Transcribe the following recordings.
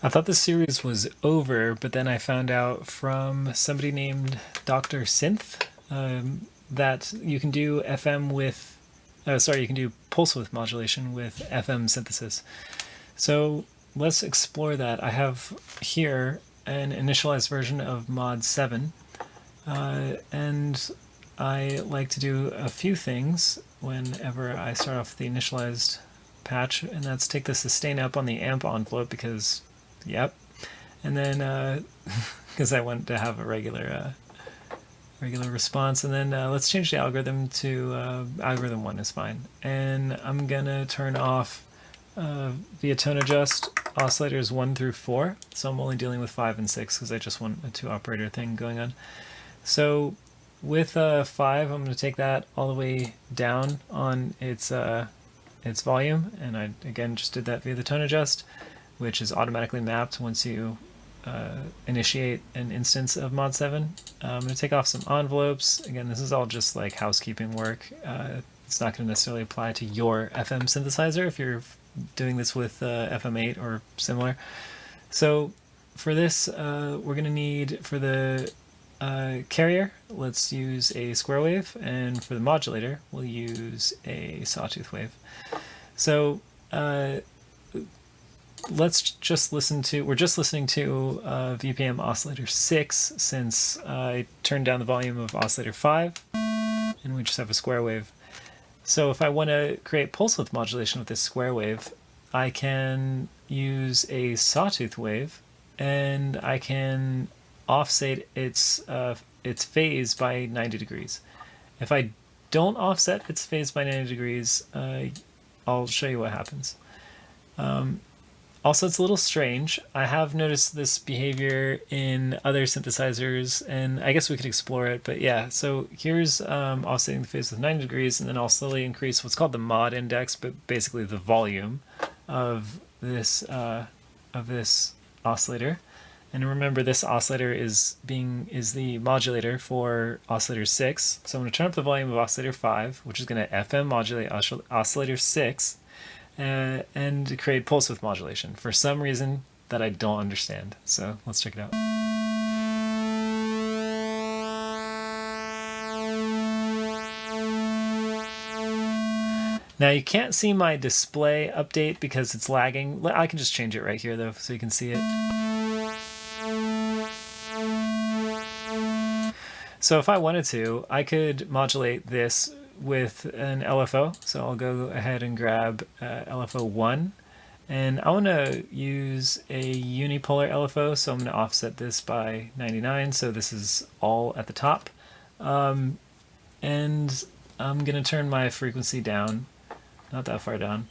I thought this series was over, but then I found out from somebody named Dr. Synth that you can do FM with, you can do pulse width modulation with FM synthesis. So let's explore that. I have here an initialized version of mod 7, and I like to do a few things whenever I start off the initialized patch, and that's take the sustain up on the amp envelope because, yep, and then because I want to have a regular response, and then let's change the algorithm to algorithm 1 is fine, and I'm gonna turn off via tone adjust oscillators 1 through 4, so I'm only dealing with 5 and 6 because I just want a 2 operator thing going on. So with 5, I'm going to take that all the way down on its volume, and I again just did that via the tone adjust, which is automatically mapped once you initiate an instance of mod 7. I'm going to take off some envelopes. Again, this is all just like housekeeping work. It's not going to necessarily apply to your FM synthesizer if you're doing this with FM8 or similar. So for this, we're going to need, for the carrier, let's use a square wave, and for the modulator, we'll use a sawtooth wave. So let's just listen to, we're just listening to VPM oscillator 6 since I turned down the volume of oscillator 5, and we just have a square wave. So if I want to create pulse width modulation with this square wave, I can use a sawtooth wave, and I can offset its phase by 90 degrees. If I don't offset its phase by 90 degrees, I'll show you what happens. Also, it's a little strange. I have noticed this behavior in other synthesizers, and I guess we could explore it, but yeah, so here's offsetting the phase with 90 degrees, and then I'll slowly increase what's called the mod index, but basically the volume of this oscillator. And remember, this oscillator is the modulator for oscillator 6. So I'm going to turn up the volume of oscillator 5, which is going to FM modulate oscillator 6, and create pulse width modulation for some reason that I don't understand. So let's check it out. Now you can't see my display update because it's lagging. I can just change it right here though, so you can see it. So if I wanted to, I could modulate this with an LFO. So I'll go ahead and grab LFO-1, and I want to use a unipolar LFO, so I'm going to offset this by 99, so this is all at the top. And I'm going to turn my frequency down, not that far down,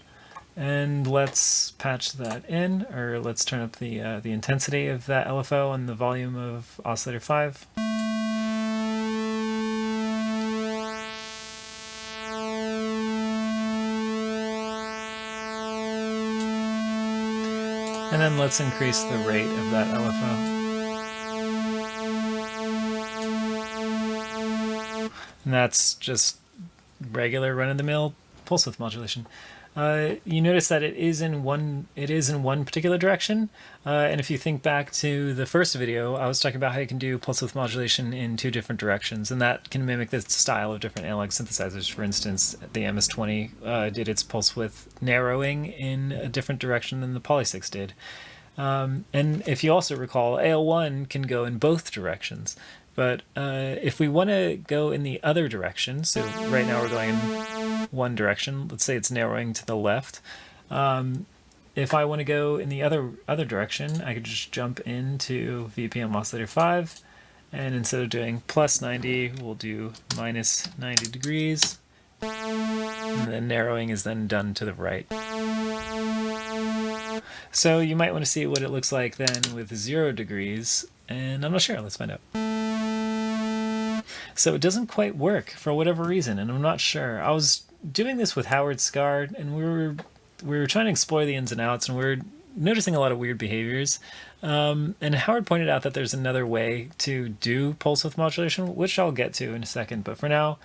and let's patch that in, or let's turn up the intensity of that LFO and the volume of oscillator 5. And then let's increase the rate of that LFO. And that's just regular run-of-the-mill pulse width modulation. You notice that it is in one particular direction, and if you think back to the first video, I was talking about how you can do pulse width modulation in 2 different directions, and that can mimic the style of different analog synthesizers. For instance, the MS-20 did its pulse width narrowing in a different direction than the Poly6 did. And if you also recall, AL1 can go in both directions. But if we want to go in the other direction, so right now we're going in one direction, let's say it's narrowing to the left. If I want to go in the other direction, I could just jump into VPM oscillator 5, and instead of doing plus 90, we'll do minus 90 degrees, and then narrowing is then done to the right. So you might want to see what it looks like then with 0 degrees, and I'm not sure, let's find out. So it doesn't quite work for whatever reason, and I'm not sure. I was doing this with Howard Scard, and we were trying to explore the ins and outs, and we were noticing a lot of weird behaviors. And Howard pointed out that there's another way to do pulse width modulation, which I'll get to in a second. But for now,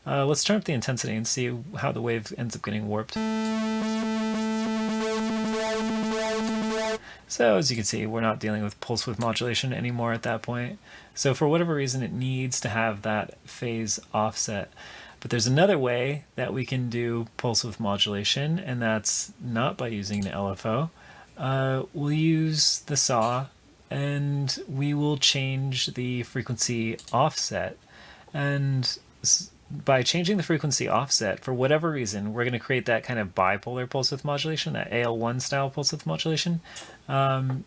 let's turn up the intensity and see how the wave ends up getting warped. So as you can see, we're not dealing with pulse width modulation anymore at that point. So for whatever reason, it needs to have that phase offset. But there's another way that we can do pulse width modulation, and that's not by using the LFO. We'll use the saw, and we will change the frequency offset. And by changing the frequency offset, for whatever reason, we're going to create that kind of bipolar pulse width modulation, that AL1 style pulse width modulation, and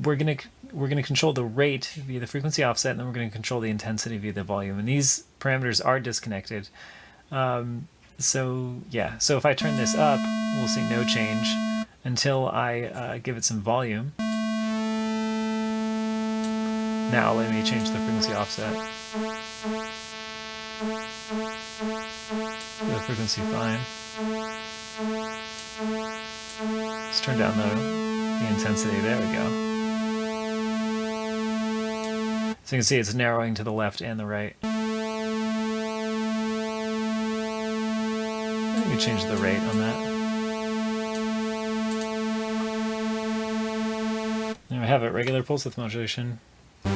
we're going to control the rate via the frequency offset, and then we're going to control the intensity via the volume. And these parameters are disconnected. So yeah, so if I turn this up, we'll see no change until I give it some volume. Now let me change the frequency offset. The frequency fine. Let's turn down the intensity. There we go. So you can see it's narrowing to the left and the right. Let me change the rate on that. There we have it, regular pulse width modulation. I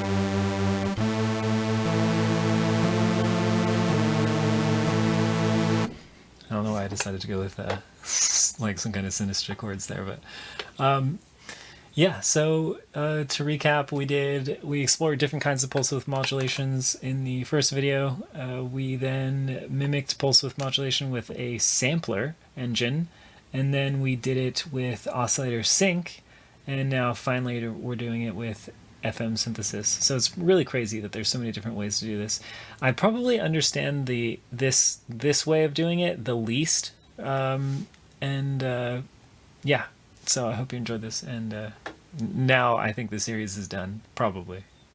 don't know why I decided to go with like some kind of sinister chords there, but yeah, so to recap, we explored different kinds of pulse width modulations in the first video. We then mimicked pulse width modulation with a sampler engine, and then we did it with oscillator sync, and now finally we're doing it with FM synthesis. So it's really crazy that there's so many different ways to do this. I probably understand this way of doing it the least, yeah. So I hope you enjoyed this, and now I think the series is done, probably.